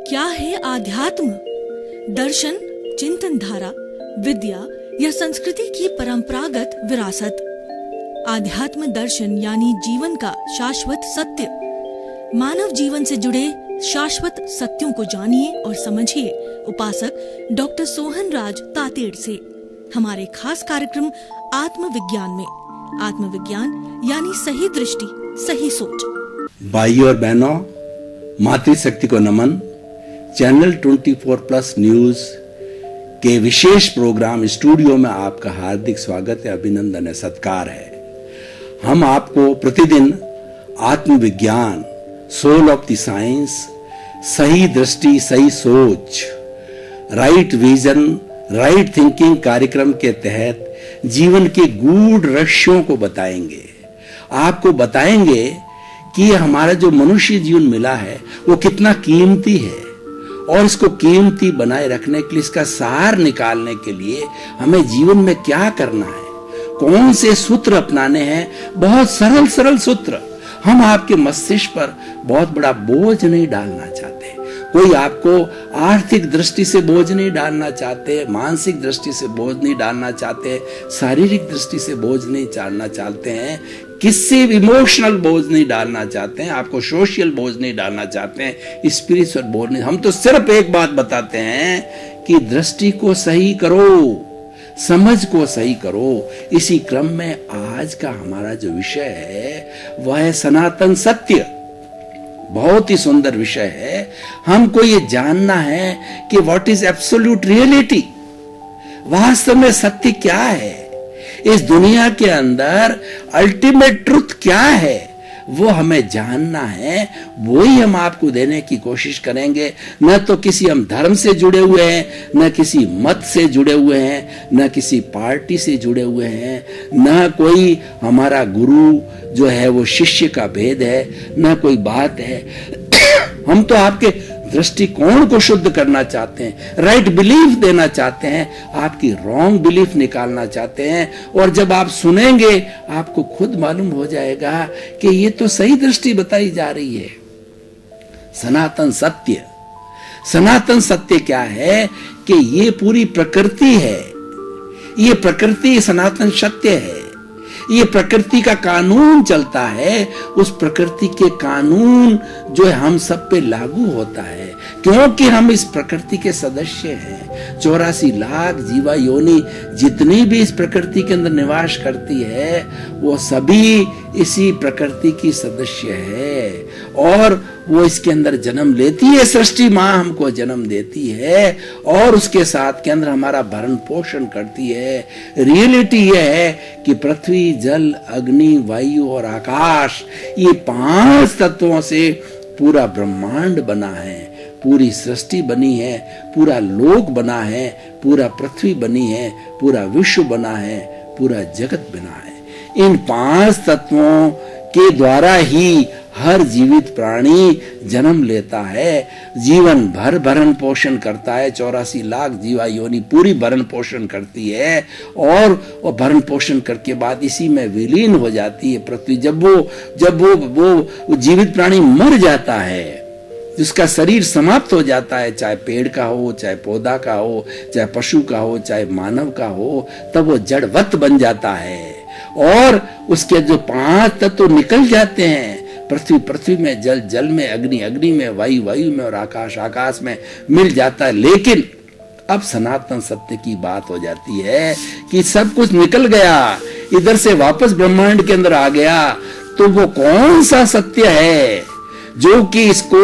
क्या है आध्यात्म? दर्शन, चिंतन धारा, विद्या या संस्कृति की परंपरागत विरासत। आध्यात्म दर्शन यानी जीवन का शाश्वत सत्य। मानव जीवन से जुड़े शाश्वत सत्यों को जानिए और समझिए उपासक डॉक्टर सोहन राज तातेड़ से हमारे खास कार्यक्रम आत्मविज्ञान में। आत्मविज्ञान यानी सही दृष्टि, सही सोच। भाइयों और बहनों, मातृशक्ति को नमन। चैनल 24+ न्यूज के विशेष प्रोग्राम स्टूडियो में आपका हार्दिक स्वागत है, अभिनंदन है, सत्कार है। हम आपको प्रतिदिन आत्मविज्ञान, सोल ऑफ द साइंस, सही दृष्टि, सही सोच, राइट विजन, राइट थिंकिंग कार्यक्रम के तहत जीवन के गूढ़ रहस्यों को बताएंगे। आपको बताएंगे कि हमारा जो मनुष्य जीवन मिला है वो कितना कीमती है और इसको कीमती बनाए रखने के लिए, इसका सार निकालने के लिए हमें जीवन में क्या करना है, कौन से सूत्र अपनाने हैं। बहुत सरल सरल सूत्र। हम आपके मस्तिष्क पर बहुत बड़ा बोझ नहीं डालना चाहते। कोई आपको आर्थिक दृष्टि से बोझ नहीं डालना चाहते, मानसिक दृष्टि से बोझ नहीं डालना चाहते, शारीरिक दृष्टि से बोझ नहीं डालना चाहते हैं, किससे इमोशनल बोझ नहीं डालना चाहते हैं, आपको सोशल बोझ नहीं डालना चाहते हैं, स्पिरिचुअल बोझ नहीं। हम तो सिर्फ एक बात बताते हैं कि दृष्टि को सही करो, समझ को सही करो। इसी क्रम में आज का हमारा जो विषय है वह है सनातन सत्य। बहुत ही सुंदर विषय है। हमको ये जानना है कि व्हाट इज एब्सोल्यूट रियलिटी, वास्तव में सत्य क्या है, इस दुनिया के अंदर अल्टीमेट ट्रुथ क्या है, वो हमें जानना है। वही हम आपको देने की कोशिश करेंगे। न तो किसी हम धर्म से जुड़े हुए हैं, न किसी मत से जुड़े हुए हैं, न किसी पार्टी से जुड़े हुए हैं, न कोई हमारा गुरु जो है वो शिष्य का भेद है, न कोई बात है। हम तो आपके दृष्टिकोण को शुद्ध करना चाहते हैं, राइट बिलीफ देना चाहते हैं, आपकी रॉन्ग बिलीफ निकालना चाहते हैं। और जब आप सुनेंगे आपको खुद मालूम हो जाएगा कि ये तो सही दृष्टि बताई जा रही है। सनातन सत्य, सनातन सत्य क्या है कि ये पूरी प्रकृति है, ये प्रकृति सनातन सत्य है। ये प्रकृति का कानून चलता है, उस प्रकृति के कानून जो है हम सब पे लागू होता है, क्योंकि हम इस प्रकृति के सदस्य हैं। 84 लाख जीवा योनि जितनी भी इस प्रकृति के अंदर निवास करती है वो सभी इसी प्रकृति की सदस्य है और वो इसके अंदर जन्म लेती है। सृष्टि माँ हमको जन्म देती है और उसके साथ के अंदर हमारा भरण पोषण करती है। रियलिटी ये है कि पृथ्वी, जल, अग्नि, वायु और आकाश, ये 5 तत्वों से पूरा ब्रह्मांड बना है, पूरी सृष्टि बनी है, पूरा लोक बना है, पूरा पृथ्वी बनी है, पूरा विश्व बना है, पूरा जगत बना है। इन 5 तत्वों के द्वारा ही हर जीवित प्राणी जन्म लेता है, जीवन भर भरण पोषण करता है। 84 लाख जीवा योनि पूरी भरण पोषण करती है और भरण पोषण करके बाद इसी में विलीन हो जाती है पृथ्वी। जब वो जीवित प्राणी मर जाता है, जिसका शरीर समाप्त हो जाता है, चाहे पेड़ का हो, चाहे पौधा का हो, चाहे पशु का हो, चाहे मानव का हो, तब वो जड़वत बन जाता है और उसके जो 5 तत्व निकल जाते हैं, पृथ्वी में, जल में, अग्नि में, वायु में और आकाश में मिल जाता है। लेकिन अब सनातन सत्य की बात हो जाती है कि सब कुछ निकल गया, इधर से वापस ब्रह्मांड के अंदर आ गया, तो वो कौन सा सत्य है जो कि इसको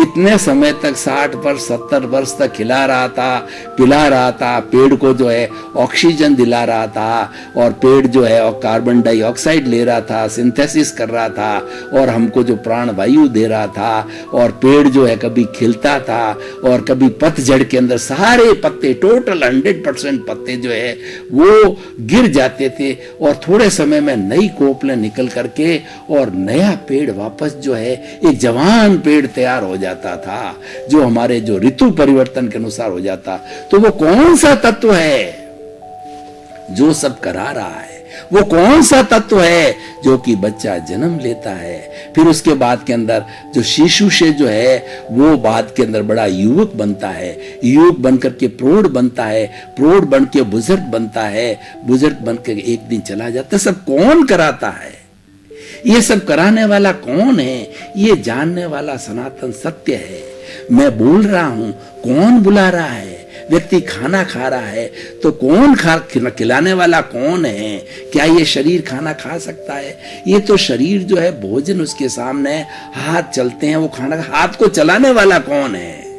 इतने समय तक 60 वर्ष 70 वर्ष तक खिला रहा था, पिला रहा था, पेड़ को जो है ऑक्सीजन दिला रहा था और पेड़ जो है कार्बन डाइऑक्साइड ले रहा था, सिंथेसिस कर रहा था और हमको जो प्राण वायु दे रहा था। और पेड़ जो है कभी खिलता था और कभी पतझड़ के अंदर सारे पत्ते, टोटल 100% पत्ते जो है वो गिर जाते थे और थोड़े समय में नई कोपलें निकल करके और नया पेड़ वापस जो है एक जवान पेड़ तैयार हो जाता था, जो हमारे जो ऋतु परिवर्तन के अनुसार हो जाता। तो वो कौन सा तत्व है जो सब करा रहा है, वो कौन सा तत्व है जो कि बच्चा जन्म लेता है, फिर उसके बाद के अंदर जो शिशु से जो है वो बाद के अंदर बड़ा युवक बनता है, युवक बनकर के प्रौढ़ बनता है, प्रौढ़ बन के बुजुर्ग बनता है, बुजुर्ग बन के एक दिन चला जाता है। सब कौन कराता है? ये सब कराने वाला कौन है? ये जानने वाला सनातन सत्य है। मैं बोल रहा हूं, कौन बुला रहा है? व्यक्ति खाना खा रहा है तो कौन खिलाने वाला कौन है? क्या ये शरीर खाना खा सकता है? ये तो शरीर जो है भोजन उसके सामने, हाथ चलते हैं, वो खाना, हाथ को चलाने वाला कौन है?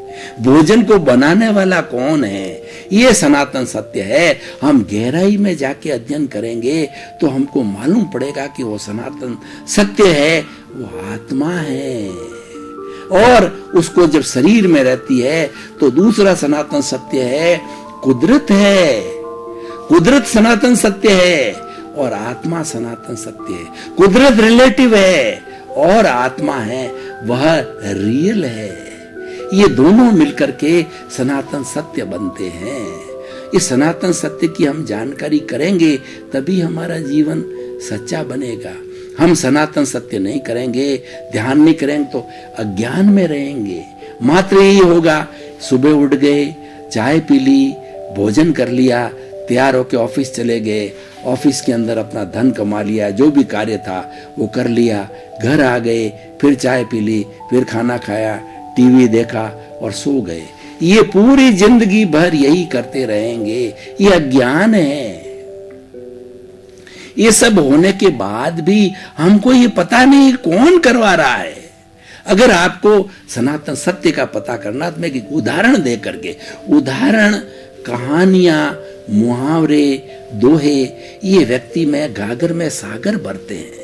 भोजन को बनाने वाला कौन है? ये सनातन सत्य है। हम गहराई में जाके अध्ययन करेंगे तो हमको मालूम पड़ेगा कि वो सनातन सत्य है, वो आत्मा है। और उसको जब शरीर में रहती है तो दूसरा सनातन सत्य है, कुदरत है। कुदरत सनातन सत्य है और आत्मा सनातन सत्य है। कुदरत रिलेटिव है और आत्मा है वह रियल है। ये दोनों मिलकर के सनातन सत्य बनते हैं। इस सनातन सत्य की हम जानकारी करेंगे तभी हमारा जीवन सच्चा बनेगा। हम सनातन सत्य नहीं करेंगे, ध्यान नहीं करेंगे तो अज्ञान में रहेंगे। मात्र यही होगा, सुबह उठ गए, चाय पी ली, भोजन कर लिया, तैयार होके ऑफिस चले गए, ऑफिस के अंदर अपना धन कमा लिया, जो भी कार्य था वो कर लिया, घर आ गए, फिर चाय पी ली, फिर खाना खाया, टीवी देखा और सो गए। ये पूरी जिंदगी भर यही करते रहेंगे। ये अज्ञान है। ये सब होने के बाद भी हमको ये पता नहीं कौन करवा रहा है। अगर आपको सनातन सत्य का पता करना तो मैं एक उदाहरण दे करके, उदाहरण, कहानियां, मुहावरे, दोहे, ये व्यक्ति में गागर में सागर भरते हैं।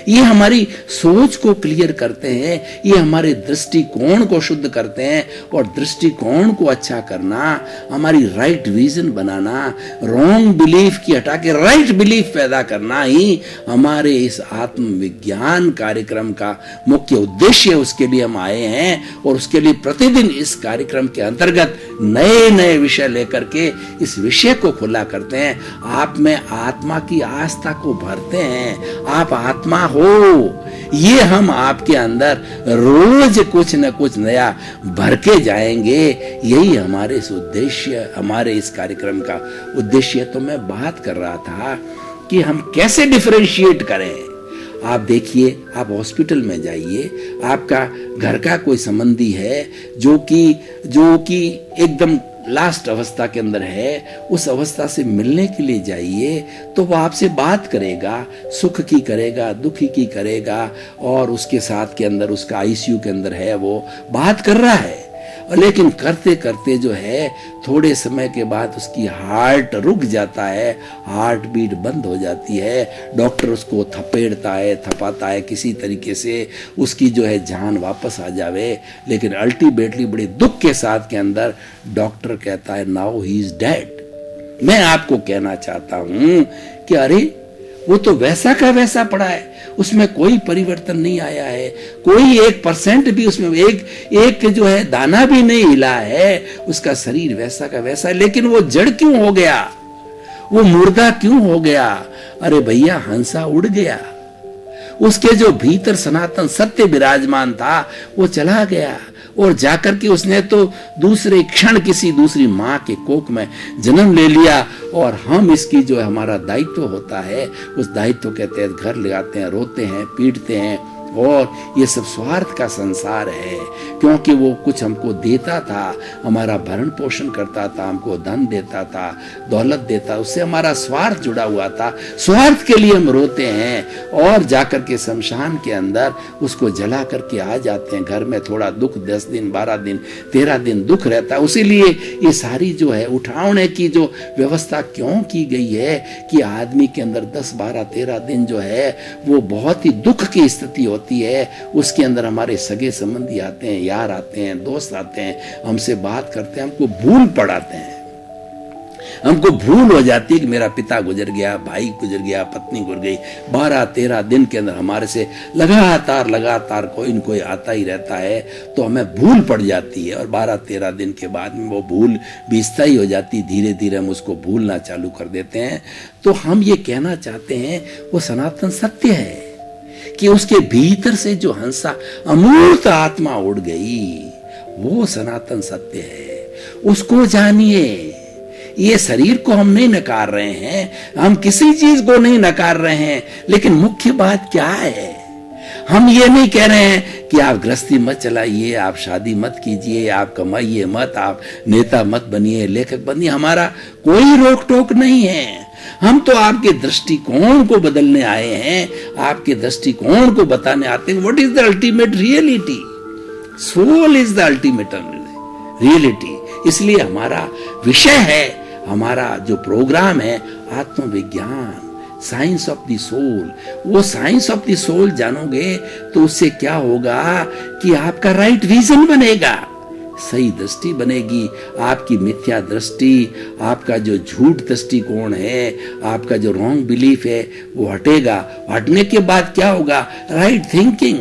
ये हमारी सोच को क्लियर करते हैं, ये हमारे दृष्टिकोण को शुद्ध करते हैं। और दृष्टिकोण को अच्छा करना, हमारी राइट विजन बनाना, रॉन्ग बिलीफ की हटा के राइट बिलीफ पैदा करना ही हमारे इस आत्मविज्ञान कार्यक्रम का मुख्य उद्देश्य है। उसके लिए हम आए हैं और उसके लिए प्रतिदिन इस कार्यक्रम के अंतर्गत नए नए विषय लेकर के इस विषय को खुला करते हैं। आप में आत्मा की आस्था को भरते हैं। आप आत्मा हो, ये हम आपके अंदर रोज कुछ न कुछ नया भर के जाएंगे। यही हमारे इस उद्देश्य, हमारे इस कार्यक्रम का उद्देश्य। तो मैं बात कर रहा था कि हम कैसे डिफरेंशिएट करें। आप देखिए, आप हॉस्पिटल में जाइए, आपका घर का कोई संबंधी है जो कि एकदम लास्ट अवस्था के अंदर है, उस अवस्था से मिलने के लिए जाइए तो वो आपसे बात करेगा, सुख की करेगा, दुखी की करेगा, और उसके साथ के अंदर, उसका आईसीयू के अंदर है, वो बात कर रहा है। लेकिन करते करते जो है थोड़े समय के बाद उसकी हार्ट रुक जाता है, हार्ट बीट बंद हो जाती है। डॉक्टर उसको थपेड़ता है, थपाता है किसी तरीके से उसकी जो है जान वापस आ जावे। लेकिन अल्टीमेटली बड़े दुख के साथ के अंदर डॉक्टर कहता है नाउ ही इज डेड। मैं आपको कहना चाहता हूं कि अरे वो तो वैसा का वैसा पड़ा है, उसमें कोई परिवर्तन नहीं आया है, कोई 1% भी उसमें एक जो है दाना भी नहीं हिला है, उसका शरीर वैसा का वैसा है। लेकिन वो जड़ क्यों हो गया? वो मुर्दा क्यों हो गया? अरे भैया, हंसा उड़ गया। उसके जो भीतर सनातन सत्य विराजमान था वो चला गया और जाकर के उसने तो दूसरे क्षण किसी दूसरी माँ के कोख में जन्म ले लिया। और हम इसकी जो हमारा दायित्व होता है, उस दायित्व के तहत घर लगाते हैं, रोते हैं, पीटते हैं। और ये सब स्वार्थ का संसार है, क्योंकि वो कुछ हमको देता था, हमारा भरण पोषण करता था, हमको धन देता था, दौलत देता, उससे हमारा स्वार्थ जुड़ा हुआ था। स्वार्थ के लिए हम रोते हैं और जाकर के शमशान के अंदर उसको जला करके आ जाते हैं। घर में थोड़ा दुख, 10 दिन, 12 दिन, 13 दिन दुख रहता है। उसीलिए ये सारी जो है उठाने की जो व्यवस्था क्यों की गई है कि आदमी के अंदर 10, 12, 13 दिन जो है वो बहुत ही दुख की स्थिति होती है। उसके अंदर हमारे सगे संबंधी आते हैं, यार आते हैं, दोस्त आते हैं, हमसे बात करते हैं, हमको भूल पड़ाते हैं। हमको भूल हो जाती है कि मेरा पिता गुजर गया, भाई गुजर गया, पत्नी गुजर गई। 12-13 दिन के अंदर हमारे से लगातार कोई न कोई आता ही रहता है, तो हमें भूल पड़ जाती है और 12-13 दिन के बाद में वो भूल भी स्थायी हो जाती, धीरे धीरे हम उसको भूलना चालू कर देते हैं। तो हम ये कहना चाहते हैं वो सनातन सत्य है कि उसके भीतर से जो हंसा अमूर्त आत्मा उड़ गई, वो सनातन सत्य है, उसको जानिए। ये शरीर को हम नहीं नकार रहे हैं, हम किसी चीज को नहीं नकार रहे हैं, लेकिन मुख्य बात क्या है, हम ये नहीं कह रहे हैं कि आप गृहस्थी मत चलाइए, आप शादी मत कीजिए, आप कमाइए मत, आप नेता मत बनिए, लेखक बनिए, हमारा कोई रोक टोक नहीं है। हम तो आपके दृष्टिकोण को बदलने आए हैं, आपके दृष्टिकोण को बताने आते हैं what is the ultimate reality. Soul is the ultimate reality. इसलिए हमारा विषय है, हमारा जो प्रोग्राम है आत्मविज्ञान, साइंस ऑफ द सोल। वो साइंस ऑफ द सोल जानोगे तो उससे क्या होगा कि आपका राइट विजन बनेगा, सही दृष्टि बनेगी, आपकी मिथ्या दृष्टि, आपका जो झूठ दृष्टिकोण है, आपका जो रॉन्ग बिलीफ है वो हटेगा। हटने के बाद क्या होगा, राइट थिंकिंग,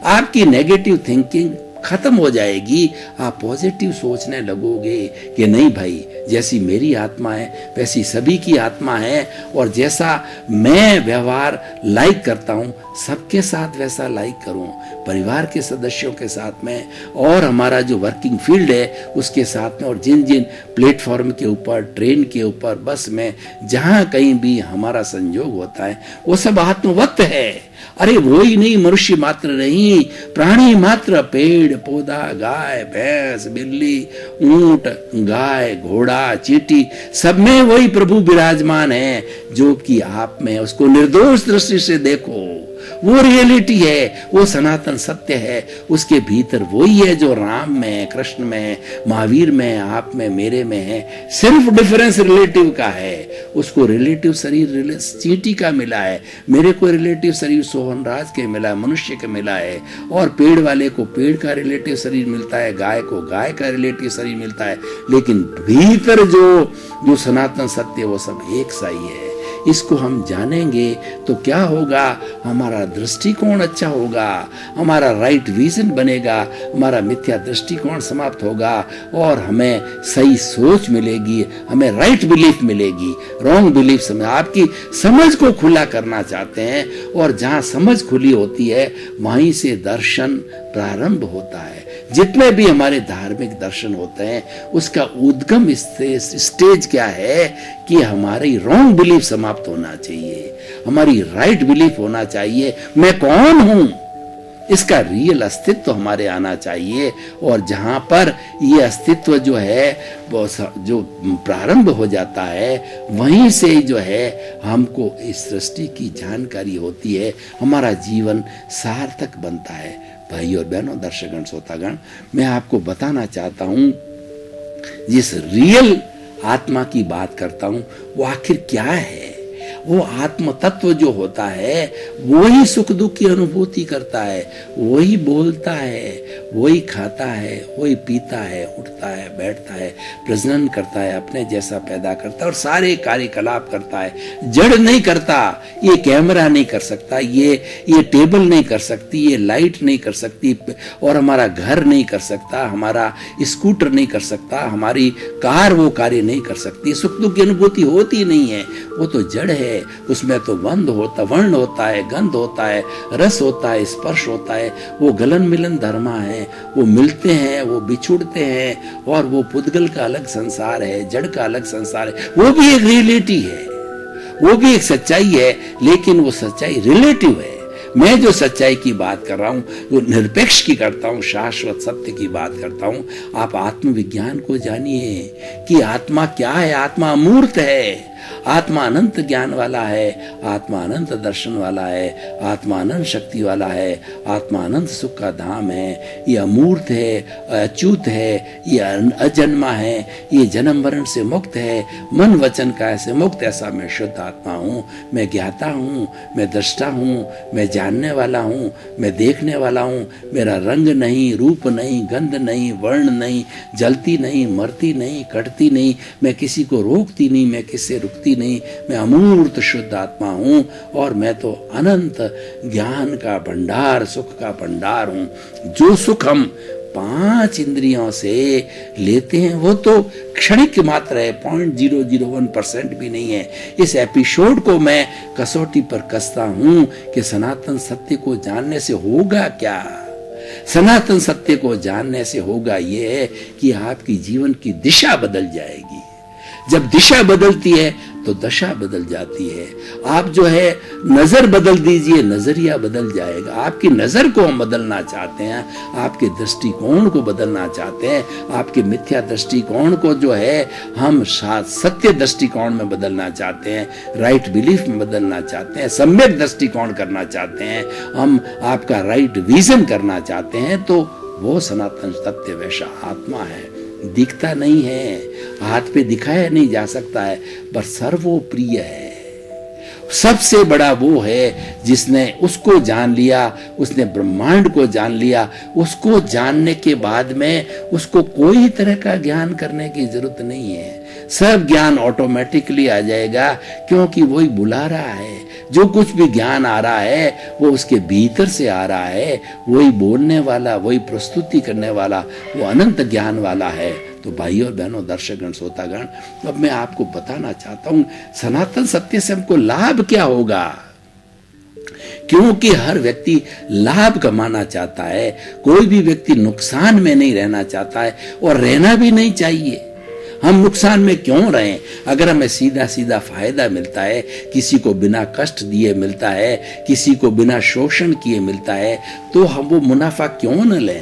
आपकी नेगेटिव थिंकिंग खत्म हो जाएगी, आप पॉजिटिव सोचने लगोगे कि नहीं भाई, जैसी मेरी आत्मा है वैसी सभी की आत्मा है, और जैसा मैं व्यवहार लाइक करता हूं सबके साथ वैसा लाइक करूं, परिवार के सदस्यों के साथ में, और हमारा जो वर्किंग फील्ड है उसके साथ में, और जिन जिन प्लेटफॉर्म के ऊपर, ट्रेन के ऊपर, बस में, जहां कहीं भी हमारा संयोग होता है वो सब आत्मवत है। अरे वो ही नहीं, मनुष्य मात्र नहीं, प्राणी मात्र, पेड़ पौधा, गाय भैंस, बिल्ली, ऊंट, गाय, घोड़ा, चींटी, सब में वही प्रभु विराजमान है जो कि आप में। उसको निर्दोष दृष्टि से देखो, वो रियलिटी है, वो सनातन सत्य है। उसके भीतर वही है जो राम में, कृष्ण में, महावीर में, आप में, मेरे में है। सिर्फ डिफरेंस रिलेटिव का है। उसको रिलेटिव शरीर चींटी का मिला है, मेरे को रिलेटिव शरीर सोहन राज के मिला है, मनुष्य के मिला है, और पेड़ वाले को पेड़ का रिलेटिव शरीर मिलता है, गाय को गाय का रिलेटिव शरीर मिलता है, लेकिन भीतर जो सनातन सत्य वो सब एक सा ही है। इसको हम जानेंगे तो क्या होगा, हमारा दृष्टिकोण अच्छा होगा, हमारा राइट विजन बनेगा, हमारा मिथ्या दृष्टिकोण समाप्त होगा, और हमें सही सोच मिलेगी, हमें राइट बिलीफ मिलेगी। रॉन्ग बिलीफ समय आपकी समझ को खुला करना चाहते हैं, और जहां समझ खुली होती है वहीं से दर्शन प्रारंभ होता है। जितने भी हमारे धार्मिक दर्शन होते हैं उसका उद्गम स्टेज क्या है कि हमारी रॉन्ग बिलीफ समाप्त होना चाहिए, हमारी राइट बिलीफ होना चाहिए। मैं कौन हूं, इसका रियल अस्तित्व हमारे आना चाहिए, और जहां पर ये अस्तित्व जो है वो जो प्रारंभ हो जाता है वहीं से जो है हमको इस सृष्टि की जानकारी होती है, हमारा जीवन सार्थक बनता है। भाई और बहनों, दर्शकगण, श्रोतागण, मैं आपको बताना चाहता हूं जिस रियल आत्मा की बात करता हूं वो आखिर क्या है। वो आत्म तत्व जो होता है वही सुख दुख की अनुभूति करता है, वही बोलता है, वही खाता है, वही पीता है, उठता है, बैठता है, प्रजनन करता है, अपने जैसा पैदा करता है और सारे कार्यकलाप करता है। जड़ नहीं करता, ये कैमरा नहीं कर सकता, ये टेबल नहीं कर सकती, ये लाइट नहीं कर सकती, और हमारा घर नहीं कर सकता, हमारा स्कूटर नहीं कर सकता, हमारी कार वो कार्य नहीं कर सकती। सुख दुख की अनुभूति होती नहीं है, वो तो जड़ है। उसमें तो वर्ण होता है, गंध होता है, रस होता है, स्पर्श होता है, वो गलन मिलन धर्मा है, वो मिलते हैं, वो बिछुड़ते हैं, और वो पुद्गल का अलग संसार है, जड़ का अलग संसार है। वो भी एक रियलिटी है, वो भी एक सच्चाई है, लेकिन वो सच्चाई रिलेटिव है। मैं जो सच्चाई की बात कर रहा हूं, वो निरपेक्ष की करता हूं, शाश्वत सत्य की बात करता हूं। आप आत्मविज्ञान को जानिए कि आत्मा क्या है। आत्मा अमूर्त है, आत्मा अनंत ज्ञान वाला है, आत्मा अनंत दर्शन वाला है, आत्मा अनंत शक्ति वाला है, आत्मा अनंत सुख का धाम है, ये अमूर्त है, अच्युत है, ये अजन्मा है, ये जन्म मरण से मुक्त है, मन वचन काया से मुक्त। ऐसा मैं शुद्ध आत्मा हूँ, मैं ज्ञाता हूँ, मैं दृष्टा हूँ, मैं जानने वाला हूँ, मैं देखने वाला हूँ। मेरा रंग नहीं, रूप नहीं, गंध नहीं, वर्ण नहीं, जलती नहीं, मरती नहीं, कटती नहीं, मैं किसी को रोकती नहीं, मैं किससे रुकती नहीं, मैं अमूर्त शुद्ध आत्मा हूँ और मैं तो अनंत ज्ञान का भंडार, सुख का भंडार हूँ। जो सुख हम 5 इंद्रियों से लेते हैं वो तो क्षणिक मात्र है, 0.001% भी नहीं है। इस एपिसोड को मैं कसौटी पर कसता हूं कि सनातन सत्य को जानने से होगा क्या। सनातन सत्य को जानने से होगा ये कि आपकी जीवन की दिशा बदल जाएगी। जब दिशा बदलती है तो दशा बदल जाती है। आप जो है नजर बदल दीजिए, नजरिया बदल जाएगा। आपकी नजर को हम बदलना चाहते हैं, आपके दृष्टिकोण को बदलना चाहते हैं, आपके मिथ्या दृष्टिकोण को जो है हम सत्य दृष्टिकोण में बदलना चाहते हैं, राइट बिलीफ में बदलना चाहते हैं, सम्यक दृष्टिकोण करना चाहते हैं, हम आपका राइट विजन करना चाहते हैं। तो वो सनातन सत्य वैसा आत्मा है, दिखता नहीं है, हाथ पे दिखाया नहीं जा सकता है, पर सर्वोप्रिय है। सबसे बड़ा वो है जिसने उसको जान लिया, उसने ब्रह्मांड को जान लिया। उसको जानने के बाद में उसको कोई तरह का ज्ञान करने की जरूरत नहीं है, सब ज्ञान ऑटोमेटिकली आ जाएगा, क्योंकि वही बुला रहा है। जो कुछ भी ज्ञान आ रहा है वो उसके भीतर से आ रहा है, वही बोलने वाला, वही प्रस्तुति करने वाला, वो अनंत ज्ञान वाला है। तो भाइयों और बहनों, दर्शकगण, श्रोतागण, अब मैं आपको बताना चाहता हूं सनातन सत्य से हमको लाभ क्या होगा। क्योंकि हर व्यक्ति लाभ कमाना चाहता है, कोई भी व्यक्ति नुकसान में नहीं रहना चाहता है और रहना भी नहीं चाहिए। हम नुकसान में क्यों रहें? अगर हमें सीधा सीधा फायदा मिलता है, किसी को बिना कष्ट दिए मिलता है, किसी को बिना शोषण किए मिलता है, तो हम वो मुनाफा क्यों न लें।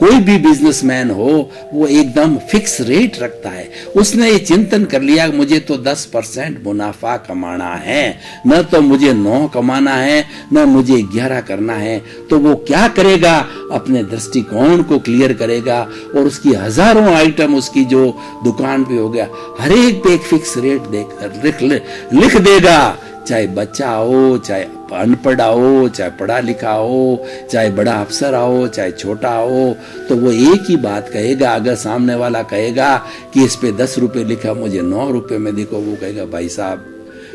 कोई भी बिजनेसमैन हो वो एकदम फिक्स रेट रखता है। उसने ये चिंतन कर लिया मुझे तो 10% मुनाफा कमाना है, न तो मुझे 9 कमाना है, न मुझे 11 करना है। तो वो क्या करेगा? अपने दृष्टिकोण को क्लियर करेगा और उसकी हजारों आइटम उसकी जो दुकान पे हो गया, हर एक पे एक फिक्स रेट देकर लिख देगा। चाहे बच्चा हो, चाहे अनपढ़ हो, चाहे पढ़ा लिखा हो, चाहे बड़ा अफसर हो, चाहे छोटा हो, तो वो एक ही बात कहेगा। अगर सामने वाला कहेगा कि इस पे 10 रुपए लिखा, मुझे 9 रुपए में देखो, वो कहेगा भाई साहब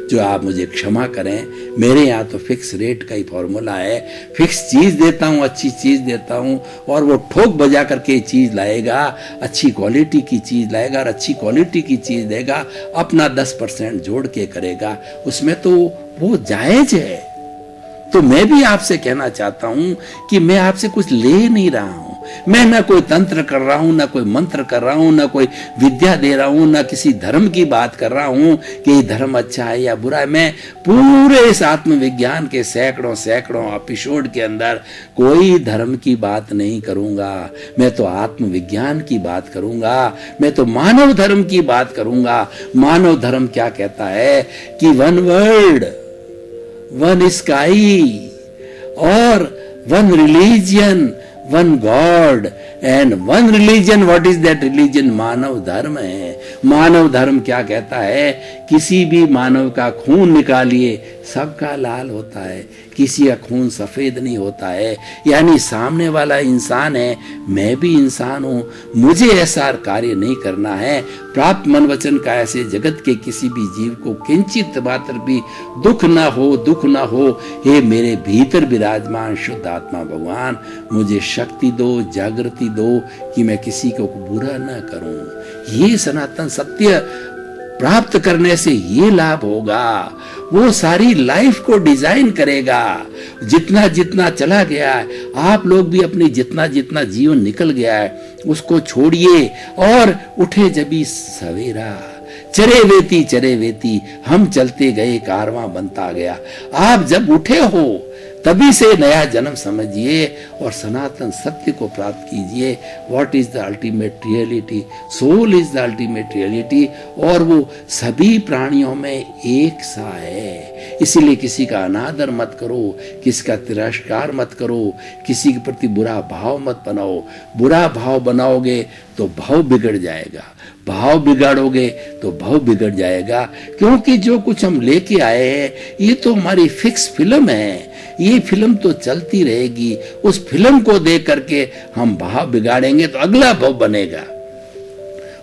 जो आप मुझे क्षमा करें, मेरे यहाँ तो फिक्स रेट का ही फॉर्मूला है, फिक्स चीज देता हूँ, अच्छी चीज देता हूँ, और वो ठोक बजा करके चीज लाएगा, अच्छी क्वालिटी की चीज लाएगा और अच्छी क्वालिटी की चीज देगा, अपना 10% जोड़ के करेगा, उसमें तो वो जायज है। तो मैं भी आपसे कहना चाहता हूं कि मैं आपसे कुछ ले नहीं रहा हूं, मैं ना कोई तंत्र कर रहा हूं, ना कोई मंत्र कर रहा हूं, ना कोई विद्या दे रहा हूं, ना किसी धर्म की बात कर रहा हूं कि ये धर्म अच्छा है या बुरा है। मैं पूरे इस आत्मविज्ञान के सैकड़ों एपिसोड के अंदर कोई धर्म की बात नहीं करूंगा, मैं तो आत्मविज्ञान की बात करूंगा, मैं तो मानव धर्म की बात करूंगा। मानव धर्म क्या कहता है कि वन वर्ल्ड, वन स्काई और one religion, one God and one religion. What is that religion? मानव धर्म है। मानव धर्म क्या कहता है? किसी भी मानव का खून निकालिए, सबका लाल होता है, किसी का खून सफेद नहीं होता है। यानी सामने वाला इंसान है, मैं भी इंसान हूं, मुझे ऐसा कार्य नहीं करना है। प्राप्त मन वचन का ऐसे जगत के किसी भी जीव को किंचित मात्र भी दुख ना हो, दुख ना हो। हे मेरे भीतर विराजमान शुद्ध आत्मा भगवान, मुझे शक्ति दो, जागृति दो कि मैं किसी को बुरा ना करूं। ये सनातन सत्य प्राप्त करने से ये लाभ होगा, वो सारी लाइफ को डिजाइन करेगा। जितना जितना चला गया है, आप लोग भी अपनी जितना जितना जीवन निकल गया है उसको छोड़िए और उठे जबी सवेरा। चरे वेती हम चलते गए, कारवां बनता गया। आप जब उठे हो तभी से नया जन्म समझिए और सनातन सत्य को प्राप्त कीजिए। What is the ultimate reality? Soul is the ultimate reality, और वो सभी प्राणियों में एक सा है। इसीलिए किसी का अनादर मत करो, किसी का तिरस्कार मत करो, किसी के प्रति बुरा भाव मत बनाओ। बुरा भाव बनाओगे तो भाव बिगड़ जाएगा, भाव बिगाड़ोगे तो भाव बिगड़ जाएगा। क्योंकि जो कुछ हम लेके आए हैं ये तो हमारी फिक्स फिल्म है, ये फिल्म तो चलती रहेगी। उस फिल्म को देख करके हम भाव बिगाड़ेंगे तो अगला भाव बनेगा,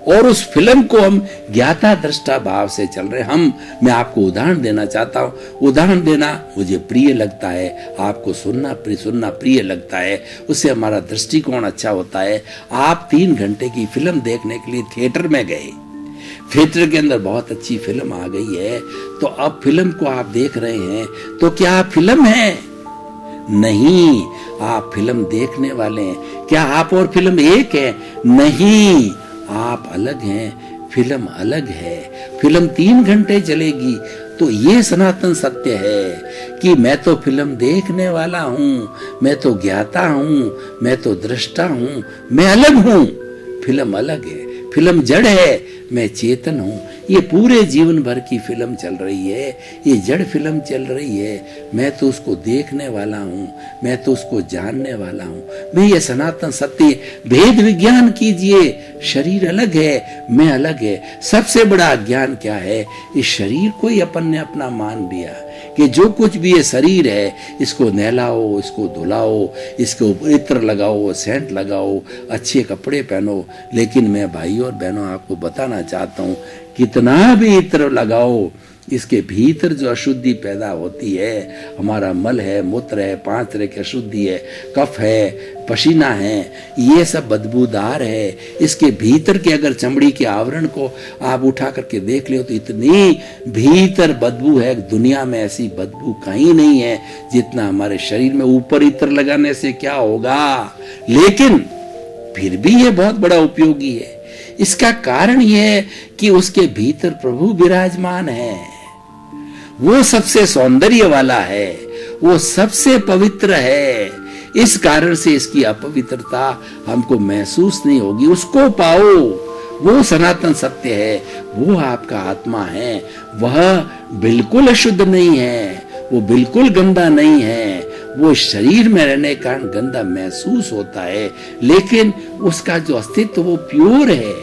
और उस फिल्म को हम ज्ञाता दृष्टा भाव से चल रहे हम। मैं आपको उदाहरण देना चाहता हूँ, उदाहरण देना मुझे प्रिय लगता है, आपको सुनना प्रिय लगता है, उससे हमारा दृष्टिकोण अच्छा होता है। आप 3 घंटे की फिल्म देखने के लिए थिएटर में गए, थिएटर के अंदर बहुत अच्छी फिल्म आ गई है, तो अब फिल्म को आप देख रहे हैं, तो क्या आप फिल्म है? नहीं, आप फिल्म देखने वाले हैं। क्या आप और फिल्म एक है? नहीं, आप अलग हैं, फिल्म अलग है। फिल्म 3 घंटे चलेगी। तो ये सनातन सत्य है कि मैं तो फिल्म देखने वाला हूं, मैं तो ज्ञाता हूं, मैं तो दृष्टा हूं, मैं अलग हूं। फिल्म अलग है, फिल्म जड़ है, मैं चेतन हूं। ये पूरे जीवन भर की फिल्म चल रही है, ये जड़ फिल्म चल रही है। मैं तो उसको देखने वाला हूं, मैं तो उसको जानने वाला हूं। मैं ये सनातन सत्य भेद विज्ञान कीजिए। शरीर अलग है, मैं अलग है। सबसे बड़ा अज्ञान क्या है? इस शरीर को ही अपन ने अपना मान लिया कि जो कुछ भी ये शरीर है, इसको नहलाओ, इसको धुलाओ, इसको इत्र लगाओ, सेंट लगाओ, अच्छे कपड़े पहनो। लेकिन मैं भाइयों और बहनों आपको बताना चाहता हूँ, कितना भी इत्र लगाओ, इसके भीतर जो अशुद्धि पैदा होती है, हमारा मल है, मूत्र है, 5 तरह की अशुद्धि है, कफ है, पसीना है, ये सब बदबूदार है। इसके भीतर के अगर चमड़ी के आवरण को आप उठा करके देख ले तो इतनी भीतर बदबू है, दुनिया में ऐसी बदबू कहीं नहीं है जितना हमारे शरीर में। ऊपर इत्र लगाने से क्या होगा? लेकिन फिर भी ये बहुत बड़ा उपयोगी है। इसका कारण यह है कि उसके भीतर प्रभु विराजमान है, वो सबसे सौंदर्य वाला है, वो सबसे पवित्र है। इस कारण से इसकी अपवित्रता हमको महसूस नहीं होगी। उसको पाओ, वो सनातन सत्य है, वो आपका आत्मा है। वह बिल्कुल अशुद्ध नहीं है, वो बिल्कुल गंदा नहीं है। वो शरीर में रहने के कारण गंदा महसूस होता है, लेकिन उसका जो अस्तित्व वो प्योर है।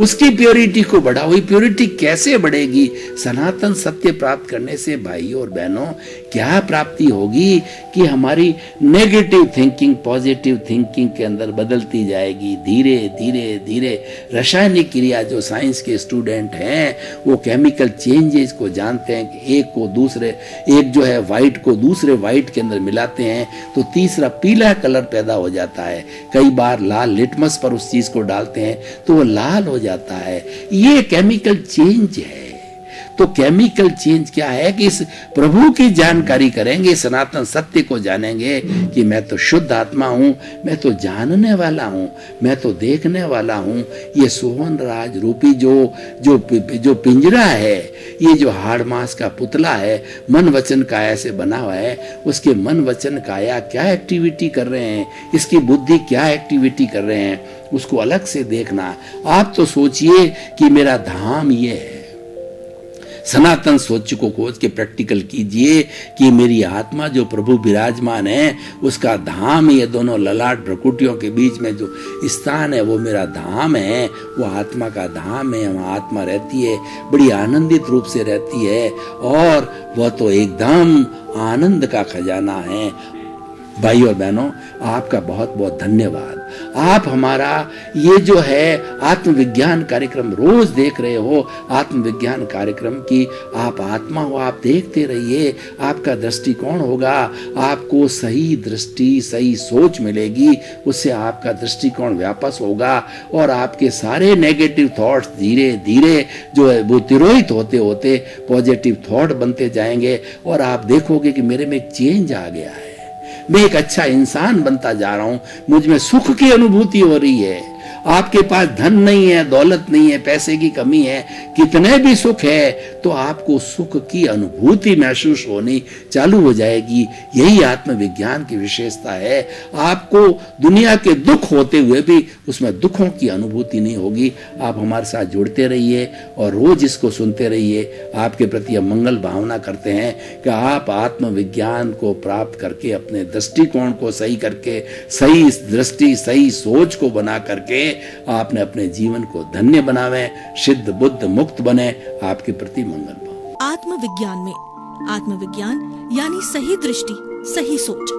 उसकी प्योरिटी को बढ़ाओ। ये प्योरिटी कैसे बढ़ेगी? सनातन सत्य प्राप्त करने से भाइयों और बहनों क्या प्राप्ति होगी कि हमारी नेगेटिव थिंकिंग पॉजिटिव थिंकिंग के अंदर बदलती जाएगी। धीरे धीरे धीरे रासायनिक क्रिया, जो साइंस के स्टूडेंट हैं वो केमिकल चेंजेस को जानते हैं कि एक जो है व्हाइट को दूसरे व्हाइट के अंदर मिलाते हैं तो तीसरा पीला कलर पैदा हो जाता है। कई बार लाल लिटमस पर उस चीज को डालते हैं तो वो लाल हो जाता है। ये केमिकल चेंज है। तो केमिकल चेंज क्या है कि इस प्रभु की जानकारी करेंगे, सनातन सत्य को जानेंगे कि मैं तो शुद्ध आत्मा हूं, मैं तो जानने वाला हूं, मैं तो देखने वाला हूं। ये सोहन राज रूपी जो पिंजरा है, ये जो हाड़ मांस का पुतला है, मन वचन काया से बना हुआ है, उसके मन वचन काया क्या एक्टिविटी कर रहे हैं, इसकी बुद्धि क्या एक्टिविटी कर रहे हैं, उसको अलग से देखना। आप तो सोचिए कि मेरा धाम ये है। सनातन सोच को खोज के प्रैक्टिकल कीजिए कि मेरी आत्मा जो प्रभु विराजमान है उसका धाम, ये दोनों ललाट भ्रकुटियों के बीच में जो स्थान है वो मेरा धाम है, वो आत्मा का धाम है। वहाँ आत्मा रहती है, बड़ी आनंदित रूप से रहती है, और वह तो एकदम आनंद का खजाना है। भाइयों और बहनों, आपका बहुत बहुत धन्यवाद। आप हमारा ये जो है आत्मविज्ञान कार्यक्रम रोज देख रहे हो। आत्मविज्ञान कार्यक्रम की आप आत्मा हो, आप देखते रहिए। आपका दृष्टिकोण होगा, आपको सही दृष्टि सही सोच मिलेगी, उससे आपका दृष्टिकोण व्यापक होगा और आपके सारे नेगेटिव थॉट्स धीरे धीरे जो है वो तिरोहित होते होते पॉजिटिव थॉट बनते जाएंगे, और आप देखोगे कि मेरे में एक चेंज आ गया है, मैं एक अच्छा इंसान बनता जा रहा हूं, मुझ में सुख की अनुभूति हो रही है। आपके पास धन नहीं है, दौलत नहीं है, पैसे की कमी है, कितने भी सुख है, तो आपको सुख की अनुभूति महसूस होनी चालू हो जाएगी। यही आत्मविज्ञान की विशेषता है। आपको दुनिया के दुख होते हुए भी उसमें दुखों की अनुभूति नहीं होगी। आप हमारे साथ जुड़ते रहिए और रोज इसको सुनते रहिए। आपके प्रति हम मंगल भावना करते हैं कि आप आत्मविज्ञान को प्राप्त करके, अपने दृष्टिकोण को सही करके, सही दृष्टि, सही सोच को बना करके आपने अपने जीवन को धन्य बनावे, सिद्ध बुद्ध मुक्त बने। आपके प्रति मंगल भाव। आत्मविज्ञान में आत्मविज्ञान यानी सही दृष्टि, सही सोच।